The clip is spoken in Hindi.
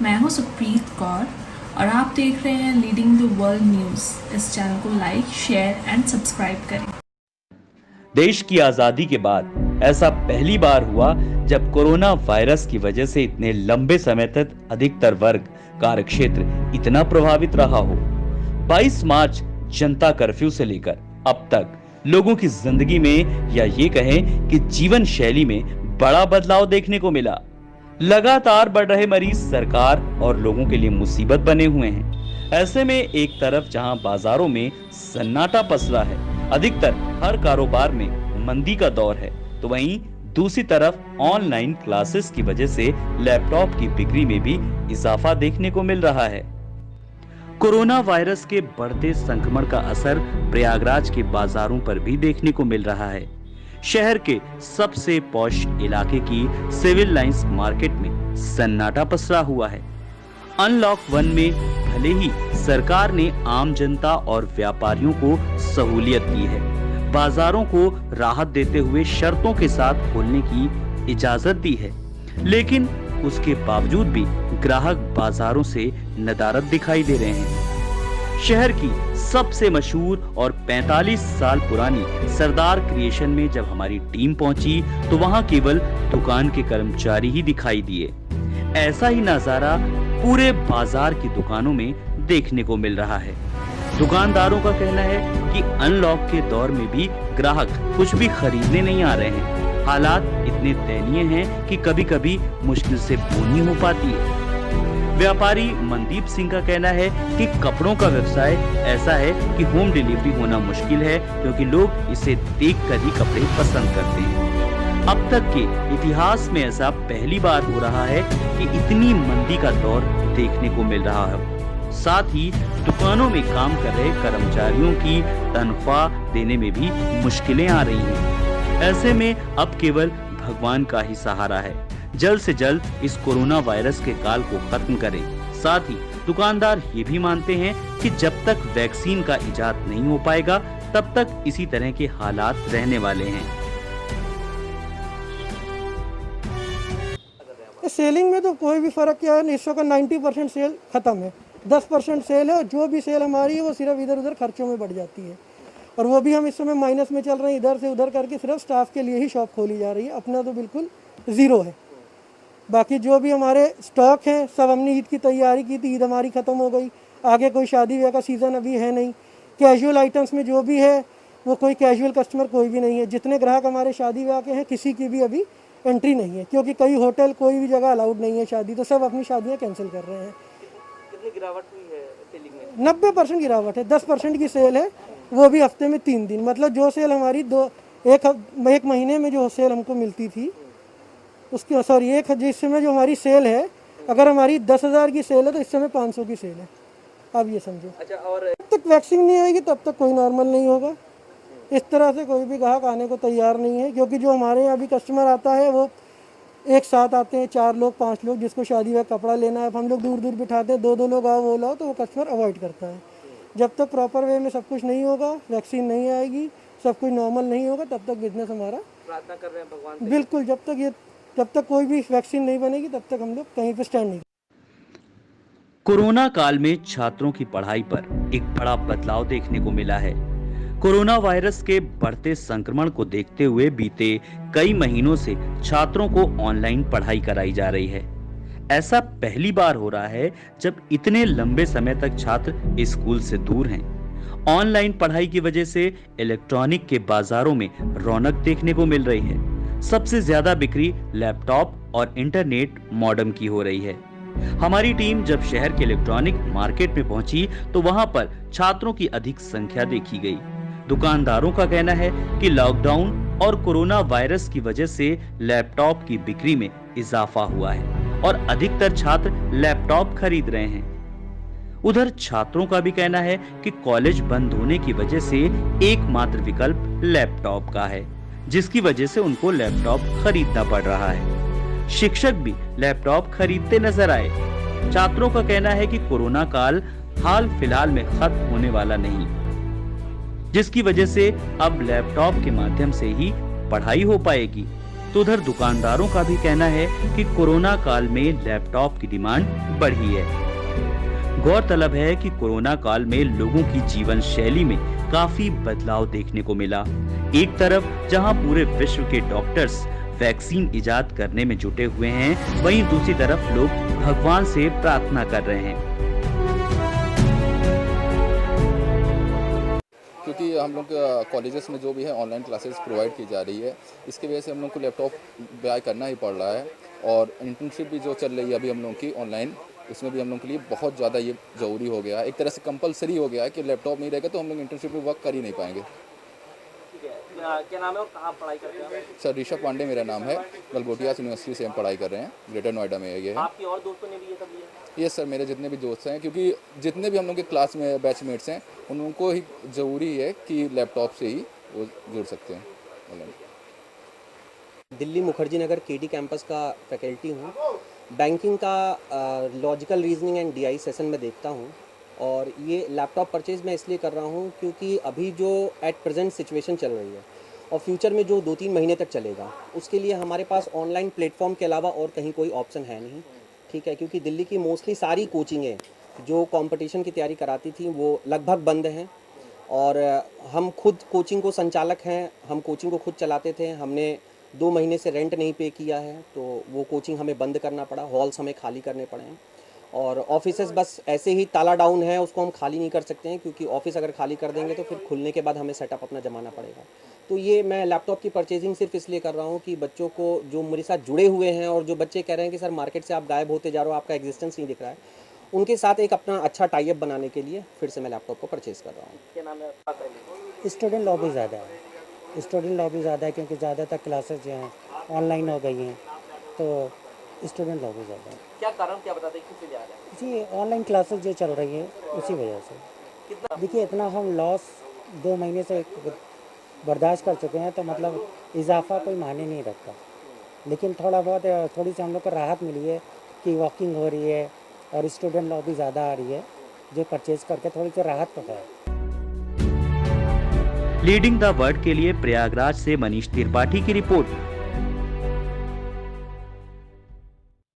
मैं हूं सुप्रीत कौर और आप देख रहे हैं लीडिंग द वर्ल्ड न्यूज़। इस चैनल को लाइक, शेयर एंड सब्सक्राइब करें। देश की आजादी के बाद ऐसा पहली बार हुआ जब कोरोना वायरस की वजह से इतने लंबे समय तक अधिकतर वर्ग कार्यक्षेत्र इतना प्रभावित रहा हो। 22 मार्च जनता कर्फ्यू से लेकर अब तक लोगों की जिंदगी में या ये कहें कि जीवन शैली में बड़ा बदलाव देखने को मिला। लगातार बढ़ रहे मरीज सरकार और लोगों के लिए मुसीबत बने हुए हैं। ऐसे में एक तरफ जहां बाजारों में सन्नाटा पसरा है, अधिकतर हर कारोबार में मंदी का दौर है, तो वहीं दूसरी तरफ ऑनलाइन क्लासेस की वजह से लैपटॉप की बिक्री में भी इजाफा देखने को मिल रहा है। कोरोना वायरस के बढ़ते संक्रमण का असर प्रयागराज के बाजारों पर भी देखने को मिल रहा है। शहर के सबसे पॉश इलाके की सिविल लाइंस मार्केट में सन्नाटा पसरा हुआ है। अनलॉक 1 में भले ही सरकार ने आम जनता और व्यापारियों को सहूलियत दी है, बाजारों को राहत देते हुए शर्तों के साथ खोलने की इजाजत दी है, लेकिन उसके बावजूद भी ग्राहक बाजारों से नदारद दिखाई दे रहे हैं। शहर की सबसे मशहूर और 45 साल पुरानी सरदार क्रिएशन में जब हमारी टीम पहुंची तो वहां केवल दुकान के कर्मचारी ही दिखाई दिए। ऐसा ही नजारा पूरे बाजार की दुकानों में देखने को मिल रहा है। दुकानदारों का कहना है कि अनलॉक के दौर में भी ग्राहक कुछ भी खरीदने नहीं आ रहे हैं। हालात इतने दयनीय हैं कि कभी-कभी मुश्किल से बोनी हो पाती है। व्यापारी मनदीप सिंह का कहना है कि कपड़ों का व्यवसाय ऐसा है कि होम डिलीवरी होना मुश्किल है, क्योंकि लोग इसे देखकर ही कपड़े पसंद करते हैं। अब तक के इतिहास में ऐसा पहली बार हो रहा है कि इतनी मंदी का दौर देखने को मिल रहा है। साथ ही दुकानों में काम कर रहे कर्मचारियों की तनख्वाह देने में भी मुश्किलें आ रही हैं। ऐसे में अब केवल भगवान का ही सहारा है। जल्द से जल्द इस कोरोना वायरस के काल को खत्म करें। साथ ही दुकानदार ये भी मानते हैं कि जब तक वैक्सीन का इजाद नहीं हो पाएगा तब तक इसी तरह के हालात रहने वाले हैं। सेलिंग में तो कोई भी फर्क क्या है, इस वक्त 90% सेल खत्म है, 10% सेल है और जो भी सेल हमारी है वो सिर्फ इधर उधर खर्चों में बढ़ जाती है, और वो भी हम इस समय माइनस में चल रहे हैं। इधर से उधर करके सिर्फ स्टाफ के लिए ही शॉप खोली जा रही है, अपना तो बिल्कुल ज़ीरो है। बाकी जो भी हमारे स्टॉक हैं सब हमने ईद की तैयारी की थी, ईद हमारी ख़त्म हो गई, आगे कोई शादी ब्याह का सीज़न अभी है नहीं। कैजुअल आइटम्स में जो भी है वो कोई कैजुअल कस्टमर कोई भी नहीं है। जितने ग्राहक हमारे शादी ब्याह के हैं किसी की भी अभी एंट्री नहीं है, क्योंकि कई होटल कोई भी जगह अलाउड नहीं है शादी, तो सब अपनी शादियाँ कैंसिल कर रहे हैं। कितनी गिरावट हुई है सेलिंग में? 90% गिरावट है। 10% की सेल है, वो भी हफ्ते में 3 दिन। मतलब जो सेल हमारी एक महीने में जो सेल हमको मिलती थी उसकी जिस समय जो हमारी सेल है, अगर हमारी 10,000 की सेल है तो इस समय 500 की सेल है। आप ये समझो। अच्छा, और जब तक वैक्सीन नहीं आएगी तब तक कोई नॉर्मल नहीं होगा। इस तरह से कोई भी ग्राहक आने को तैयार नहीं है, क्योंकि जो हमारे यहाँ अभी कस्टमर आता है वो एक साथ आते हैं, 4 लोग 5 लोग, जिसको शादी में कपड़ा लेना है। हम लोग दूर दूर बिठाते हैं, 2-2 लोग आओ वो लाओ, तो वो कस्टमर अवॉइड करता है। जब तक प्रॉपर वे में सब कुछ नहीं होगा, वैक्सीन नहीं आएगी, सब कुछ नॉर्मल नहीं होगा, तब तक बिजनेस हमारा प्रार्थना कर रहे हैं भगवान से। बिल्कुल, जब तक कोई भी वैक्सीन नहीं बनेगी तब तक हम लोग कहीं पे स्टैंड नहीं। कोरोना काल में छात्रों की पढ़ाई पर एक बड़ा बदलाव देखने को मिला है। कोरोना वायरस के बढ़ते संक्रमण को देखते हुए बीते कई महीनों से छात्रों को ऑनलाइन पढ़ाई कराई जा रही है। ऐसा पहली बार हो रहा है जब इतने लंबे समय तक छात्र स्कूल से दूर हैं। ऑनलाइन पढ़ाई की वजह से इलेक्ट्रॉनिक के बाजारों में रौनक देखने को मिल रही है। सबसे ज्यादा बिक्री लैपटॉप और इंटरनेट मॉडेम की हो रही है। हमारी टीम जब शहर के इलेक्ट्रॉनिक मार्केट में पहुंची तो वहां पर छात्रों की अधिक संख्या देखी गई। दुकानदारों का कहना है कि लॉकडाउन और कोरोना वायरस की वजह से लैपटॉप की बिक्री में इजाफा हुआ है और अधिकतर छात्र लैपटॉप खरीद रहे हैं। उधर छात्रों का भी कहना है कि कॉलेज बंद होने की वजह से एकमात्र विकल्प लैपटॉप का है, जिसकी वजह से उनको लैपटॉप खरीदना पड़ रहा है। शिक्षक भी लैपटॉप खरीदते नजर आए। छात्रों का कहना है कि कोरोना काल हाल फिलहाल में खत्म होने वाला नहीं, जिसकी वजह से अब लैपटॉप के माध्यम से ही पढ़ाई हो पाएगी। तो उधर दुकानदारों का भी कहना है कि कोरोना काल में लैपटॉप की डिमांड बढ़ी है। गौरतलब है कि कोरोना काल में लोगों की जीवन शैली में काफी बदलाव देखने को मिला। एक तरफ जहां पूरे विश्व के डॉक्टर्स वैक्सीन इजाद करने में जुटे हुए हैं, वहीं दूसरी तरफ लोग भगवान से प्रार्थना कर रहे हैं। क्योंकि हम लोग कॉलेजेस में जो भी है ऑनलाइन क्लासेस प्रोवाइड की जा रही है, इसकी वजह से हम लोग को लैपटॉप बाय करना ही पड़ रहा है। और इंटर्नशिप भी जो चल रही है अभी हम लोग की ऑनलाइन, उसमें भी हम लोग के लिए बहुत ज़्यादा ये ज़रूरी हो गया है। एक तरह से कंपलसरी हो गया है कि लैपटॉप नहीं रहेगा तो हम लोग इंटर्नशिप में वर्क कर ही नहीं पाएंगे। क्या नाम है और कहाँ पढ़ाई करते हैं? सर ऋषभ पांडे मेरा नाम है, गलगोटिया यूनिवर्सिटी से हम पढ़ाई कर रहे हैं, ग्रेटर नोएडा में ये है। आपके और दोस्तों ने भी ये सब लिया? ये सर मेरे जितने भी दोस्त हैं, क्योंकि जितने भी हम लोग के क्लास में बैचमेट्स हैं उनको ही ज़रूरी है कि लैपटॉप से ही वो जुड़ सकते हैं ऑनलाइन। दिल्ली मुखर्जी नगर केटी कैंपस का फैकल्टी हूँ। बैंकिंग का logical reasoning and DI session में देखता हूँ, और ये लैपटॉप परचेज़ मैं इसलिए कर रहा हूँ क्योंकि अभी जो एट प्रेजेंट सिचुएशन चल रही है और फ्यूचर में जो 2-3 महीने तक चलेगा, उसके लिए हमारे पास ऑनलाइन प्लेटफॉर्म के अलावा और कहीं कोई ऑप्शन है नहीं। ठीक है, क्योंकि दिल्ली की मोस्टली सारी कोचिंगें जो कंपटीशन की तैयारी कराती थी वो लगभग बंद हैं, और हम खुद कोचिंग को संचालक हैं, हम कोचिंग को खुद चलाते थे। हमने 2 महीने से रेंट नहीं पे किया है, तो वो कोचिंग हमें बंद करना पड़ा, हॉल्स हमें खाली करने पड़े हैं, और ऑफिसेस बस ऐसे ही ताला डाउन है, उसको हम खाली नहीं कर सकते हैं, क्योंकि ऑफिस अगर खाली कर देंगे तो फिर खुलने के बाद हमें सेटअप अपना जमाना पड़ेगा। तो ये मैं लैपटॉप की परचेजिंग सिर्फ इसलिए कर रहा हूँ कि बच्चों को जो मेरे साथ जुड़े हुए हैं और जो बच्चे कह रहे हैं कि सर मार्केट से आप गायब होते जा रहे हो, आपका एग्जिस्टेंस नहीं दिख रहा है, उनके साथ एक अपना अच्छा टाई अप बनाने के लिए फिर से मैं लैपटॉप को परचेज़ कर रहा हूँ। क्या नाम है? स्टूडेंट लॉबी ज़्यादा है, स्टूडेंट लॉबी ज़्यादा है क्योंकि ज़्यादातर क्लासेस जो हैं ऑनलाइन हो गई हैं, तो स्टूडेंट लॉबी ज़्यादा है। क्या कारण क्या बताते हैं, किससे ज़्यादा है? जी, ऑनलाइन क्लासेस जो चल रही है उसी वजह से। कितना? देखिए, इतना हम लॉस 2 महीने से बर्दाश्त कर चुके हैं, तो मतलब इजाफा कोई मायने नहीं रखता। लेकिन थोड़ी सी हम लोग को राहत मिली है कि वॉकिंग हो रही है और स्टूडेंट लॉबी ज़्यादा आ रही है, जो परचेज़ करके थोड़ी सी राहत तो है। लीडिंग द वर्ल्ड के लिए प्रयागराज से मनीष त्रिपाठी की रिपोर्ट।